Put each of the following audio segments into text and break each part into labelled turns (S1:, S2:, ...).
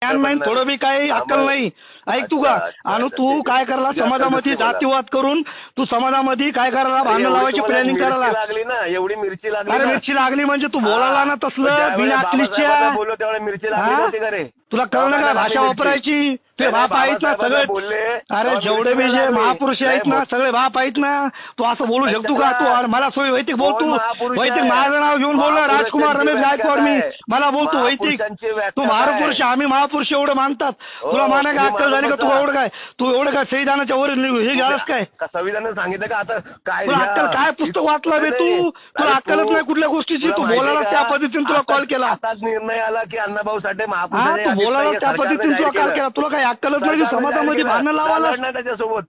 S1: ज्ञान नाही, थोडं बी काही अक्कल नाही. ऐक तू का, आणि तू काय करायला समाजामध्ये जातीवाद करून तू समाजामध्ये काय करायला भांडण लावायची प्लॅनिंग करायला
S2: लागली ना, एवढी मिरची लागली.
S1: अरे मिरची लागली म्हणजे तू बोलायला ना तसलं बिना अकलीच्या.
S2: बोललो तेवढ्या मिरची लागली नव्हती का रे?
S1: तुला कळलं का भाषा वापरायची? ते बाप आहेत ना सगळे
S2: बोलले.
S1: अरे जेवढे बी जे महापुरुष आहेत ना सगळे बाप आहेत ना. तू असं बोलू शकतो का? तू मला सोय वैतिक बोल, तू वैतिक माझं नाव घेऊन बोलला राजकुमार रमेश गायकवाड मी, मला बोलतो वैतिक. तू महापुरुष, आम्ही महापुरुष एवढं मानतात. तुला माना का अक्कल झाली का? तू एवढं काय संविधानाच्या वर हे घ्यालस काय?
S2: संविधानाने सांगितलं का आता काय?
S1: तुला अक्कल काय? पुस्तक वाचला बे तू? तुला अक्कलच नाही कुठल्या गोष्टीची. तू बोलायला त्या पद्धतीने तुला कॉल केला.
S2: आताच निर्णय आला की अण्णाभाऊ साठे
S1: तू
S2: महापुरुष.
S1: बोलायला त्या पद्धतीने तुला कॉल केला. तुला काही अक्कलच नाही समाजामध्ये भांडण लावायला.
S2: त्याच्यासोबत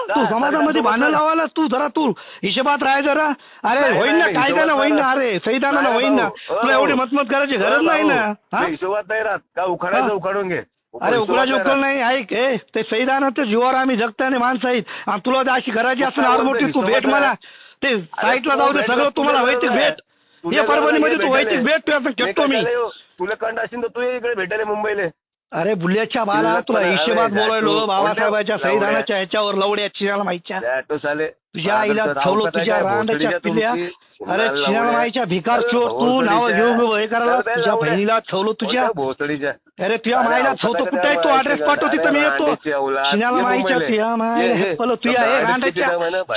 S1: तू समाजामध्ये भांडण लावायला तू हिशोबात राह जरा. अरे होईन ना, कायद्यानं होईन ना, अरे संविधानानं होईन ना. तुला एवढी मतमत करायची गरज नाही ना.
S2: हिशोबात नाही राहत का? उखाडायचं उखाडून घे.
S1: अरे उकडाचे उकल नाही. ऐक ते संविधानाच्या जीवावर आम्ही जगताना माणसं आहेत. आणि तुला अशी करायची असेल आडमोठी तू भेट मला. ते साईटला जाऊ दे सगळं. तुम्हाला वैतिक भेट हे परभणीमध्ये तू वैतिक भेट घेतो मी.
S2: तुला कंड असेल तर तू इकडे भेटायला मुंबईला.
S1: अरे बुल्ल्याच्या बाला तुला हिशोबात बोलायलो बाबासाहेबांच्या संविधानाच्या ह्याच्यावर लवड्या चिनाला माहितीच्या तुझ्या आईला ठेवलं तुझ्या रांडाच्या पिल्ल्या. अरे चिनाला माईच्या भिकार चोर तू नाव घेऊ हे करायला. तुझ्या बहिणीला ठेवलं तुझ्या. अरे तुझ्या माईला ठेवतो. कुठे आहे तू? ॲड्रेस पाठव तिथं मी येतो. चिनाला माईच्या तुझ्या माय तुझ्या हे रांडाच्या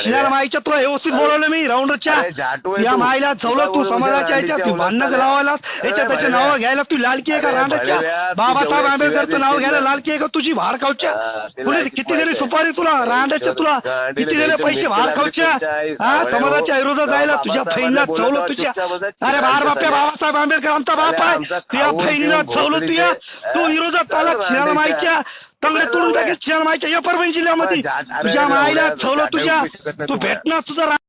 S1: चिनाला माईच्या तुला व्यवस्थित बोलवलं मी राऊंडरच्या. तुझ्या माईला ठेवलं तू समाजाच्या ह्याच्या. तू भांडण लावायला याच्या त्याच्या नावं घ्यायला. तू लालकी आहे का रांडाच्या? बाबासाहेब आंबेडकरचं नाव घ्यायला लालकी आहे का तुझी? भारखावच्या तुला किती दिली सुपारी तुला रांडाच्या? तुला किती दिले पैसे भारखावच्या? समाजाच्या विरोधात जायला तुझ्या बहिणीला ठेवलं तुझ्या. अरे बाप्या बाबासाहेब आंबेडकर आमचा बाप आहे. तुझ्या बहिणीला ठेवलं तुझ्या. तू विरोधात आला चिनाला माईच्या. तंगडे तोडून टाकेल चिनाला माईच्या या परभणी जिल्ह्यामध्ये. तुझ्या माईला ठेवलं तुझ्या. तू भेटणार तुझा